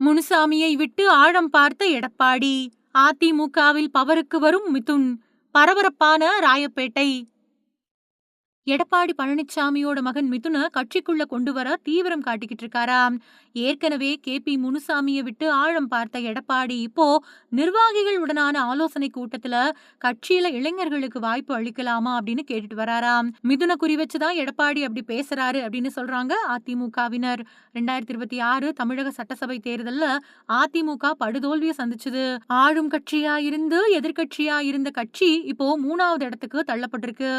முனுசாமியை விட்டு ஆழம் பார்த்த எடப்பாடி. அதிமுகவில் பவருக்கு வரும் மிதுன். பரபரப்பான ராயப்பேட்டை. எடப்பாடி பழனிசாமியோட மகன் மிதுன கட்சிக்குள்ள கொண்டு வர தீவிரம் காட்டிக்கிட்டு இருக்காராம். ஏற்கனவே KP முனுசாமியை விட்டு ஆழம் பார்த்த எடப்பாடி இப்போ நிர்வாகிகள் உடனான ஆலோசனை கூட்டத்துல கட்சியில இளைஞர்களுக்கு வாய்ப்பு அளிக்கலாமா அப்படின்னு கேட்டுட்டு வராராம். மிதுன குறி வச்சுதான் எடப்பாடி அப்படி பேசுறாரு அப்படின்னு சொல்றாங்க அதிமுகவினர். 2026 தமிழக சட்டசபை தேர்தல்ல அதிமுக படுதோல்வியை சந்திச்சது. ஆளும் கட்சியா இருந்து எதிர்கட்சியா இருந்த கட்சி இப்போ 3வது இடத்துக்கு தள்ளப்பட்டிருக்கு.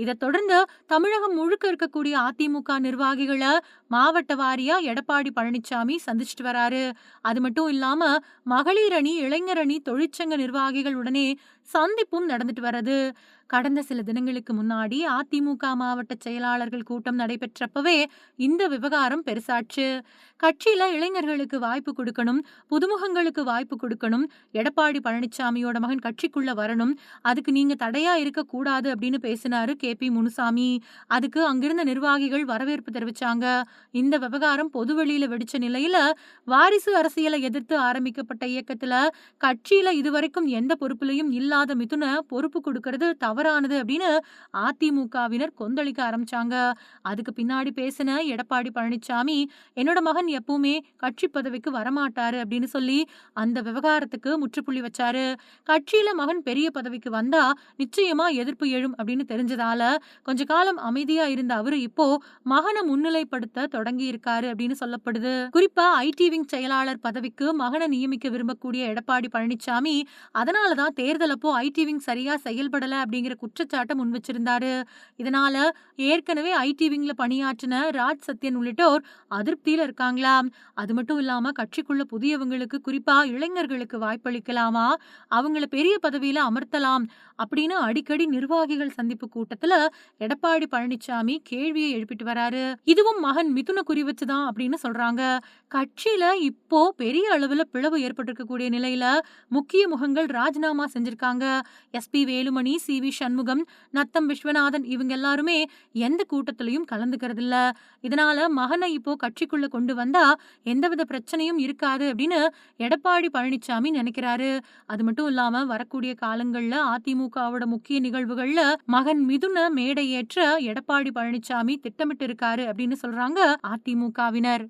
இதை தொடர்ந்து தமிழகம் முழுக்க இருக்கக்கூடிய அதிமுக நிர்வாகிகளை மாவட்ட வாரியா எடப்பாடி பழனிசாமி சந்திச்சுட்டு வராரு. அது மட்டும் இல்லாம மகளிர் அணி, இளைஞர் அணி, தொழிற்சங்க நிர்வாகிகள் உடனே சந்திப்பும் நடந்துட்டு வர்றது. கடந்த சில தினங்களுக்கு முன்னாடி அதிமுக மாவட்ட செயலாளர்கள் கூட்டம் நடைபெற்றப்பவே இந்த விவகாரம் பெருசாச்சு. கட்சியில இளைஞர்களுக்கு வாய்ப்பு கொடுக்கணும், புதுமுகங்களுக்கு வாய்ப்பு கொடுக்கணும், எடப்பாடி பழனிசாமியோட மகன் கட்சிக்குள்ள வரணும், அதுக்கு நீங்க தடையா இருக்கக்கூடாது அப்படின்னு பேசினாரு KP முனுசாமி. அதுக்கு அங்கிருந்த நிர்வாகிகள் வரவேற்பு தெரிவிச்சாங்க. இந்த விவகாரம் பொதுவெளியில வெடிச்ச நிலையில வாரிசு அரசியலை எதிர்த்து ஆரம்பிக்கப்பட்ட இயக்கத்துல கட்சியில இதுவரைக்கும் எந்த பொறுப்புலையும் இல்லாத மிதுன பொறுப்பு கொடுக்கறது தவறானது அப்படின்னு அதிமுகவினர் கொந்தளிக்க ஆரம்பிச்சாங்க. அதுக்கு பின்னாடி பேசின எடப்பாடி பழனிசாமி, என்னோட மகன் எப்பவுமே கட்சி பதவிக்கு வரமாட்டாரு அப்படின்னு சொல்லி அந்த விவகாரத்துக்கு முற்றுப்புள்ளி வச்சாரு. கட்சியில மகன் பெரிய பதவிக்கு வந்தா நிச்சயமா எதிர்ப்பு எழும் அப்படின்னு தெரிஞ்சதால கொஞ்ச காலம் அமைதியா இருந்த அவரு இப்போ மகனை முன்னிலைப்படுத்த தொடங்கி இருக்காரு அப்படின்னு சொல்லப்படுது. குறிப்பா IT விங் செயலாளர் பதவிக்கு மகனை நியமிக்க விரும்பக்கூடிய எடப்பாடி பழனிசாமி அதனாலதான் தேர்தல் அப்போ IT விங் சரியா செயல்படல அப்படிங்கிற குற்றச்சாட்டை முன் வச்சிருந்தாரு. இதனால ஏற்கனவே IT விங்ல பணியாற்றின ராஜ் சத்யன் உள்ளிட்டோர் அதிருப்தியில இருக்காங்களாம். அது மட்டும் இல்லாம கட்சிக்குள்ள புதியவங்களுக்கு, குறிப்பா இளைஞர்களுக்கு வாய்ப்பளிக்கலாமா, அவங்கள பெரிய பதவியில அமர்த்தலாம் அப்படின்னு அடிக்கடி நிர்வாகிகள் சந்திப்பு கூட்டத்துல எடப்பாடி பழனிசாமி கேள்வியை எழுப்பிட்டு வராரு. இதுவும் மகன் மிதுன குறி வச்சுதான் அப்படின்னு சொல்றாங்க. கட்சியில இப்போ பெரிய அளவுல பிளவு ஏற்பட்டிருக்கக்கூடிய நிலையில முக்கிய முகங்கள் ராஜினாமா செஞ்சிருக்காங்க. SP வேலுமணி, CV சண்முகம், நத்தம் விஸ்வநாதன் இவங்க எல்லாருமே எந்த கூட்டத்திலையும் கலந்துக்கிறது இல்ல. இதனால மகனை இப்போ கட்சிக்குள்ள கொண்டு வந்தா எந்தவித பிரச்சனையும் இருக்காது அப்படின்னு எடப்பாடி பழனிசாமி நினைக்கிறாரு. அது மட்டும் இல்லாம வரக்கூடிய காலங்கள்ல அதிமுகவோட முக்கிய நிகழ்வுகள்ல மகன் மிதுன மேடை ஏற்ற எடப்பாடி பழனிசாமி திட்டமிட்டு இருக்காரு அப்படின்னு சொல்றாங்க அதிமுகவினர்.